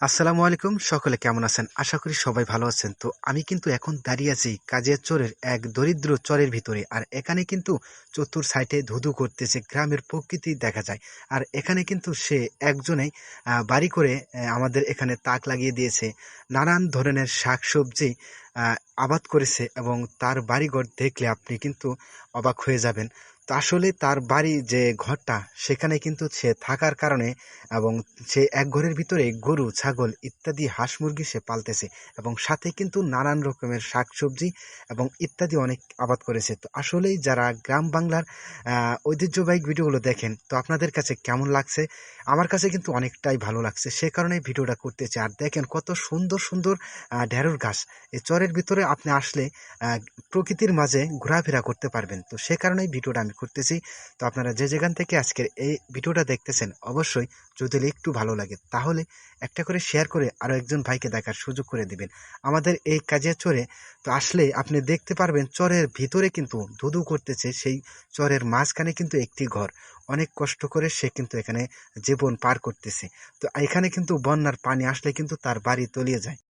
আসসালামু আলাইকুম। সকলে কেমন আছেন? আশা করি সবাই ভালো আছেন। তো আমি কিন্তু এখন দাঁড়িয়ে আছি কাজিয়াচরের এক দরিদ্র চরের ভিতরে। আর এখানে কিন্তু চতুর সাইডে ধু-ধু করতেছে। গ্রামের প্রকৃতি দেখা যায়। আর এখানে কিন্তু সে একজনেই বাড়ি করে আমাদের এখানে তাক লাগিয়ে দিয়েছে। নানান ধরনের শাকসবজি আ আবাদ করেছে এবং তার বাড়িঘর দেখলে আপনি কিন্তু অবাক হয়ে যাবেন। তো আসলে তার বাড়ি যে ঘরটা সেখানে কিন্তু সে থাকার কারণে এবং সে এক ঘরের ভিতরে গরু, ছাগল ইত্যাদি হাঁস মুরগি সে পালতেছে এবং সাথে কিন্তু নানান রকমের শাকসবজি এবং ইত্যাদি অনেক আবাদ করেছে। তো আসলেই যারা গ্রাম বাংলার ঐতিহ্যবাহী ভিডিওগুলো দেখেন তো আপনাদের কাছে কেমন লাগছে? আমার কাছে কিন্তু অনেকটাই ভালো লাগছে। সে কারণেই ভিডিওটা করতেছি। আর দেখেন কত সুন্দর, সুন্দর ঢেঁড়স গাছ। এই চরের ভিতরে আপনি আসলে আ প্রকৃতির মাঝে ঘোরাফেরা করতে পারবেন। তো সে কারণেই ভিডিওটা আমি করতেছি। তো আপনারা যে যেখান থেকে আজকের এই ভিডিওটা দেখতেছেন অবশ্যই যদি একটু ভালো লাগে তাহলে একটা করে শেয়ার করে আরও একজন ভাইকে দেখার সুযোগ করে দিবেন। আমাদের এই কাজিয়া চরে তো আসলে আপনি দেখতে পারবেন চরের ভিতরে কিন্তু ধুধু করতেছে সেই চরের মাঝখানে কিন্তু একটি ঘর। অনেক কষ্ট করে সে কিন্তু এখানে জীবন পার করতেছে। তো এখানে কিন্তু বন্যার পানি আসলে কিন্তু তার বাড়ি তলিয়ে যায়।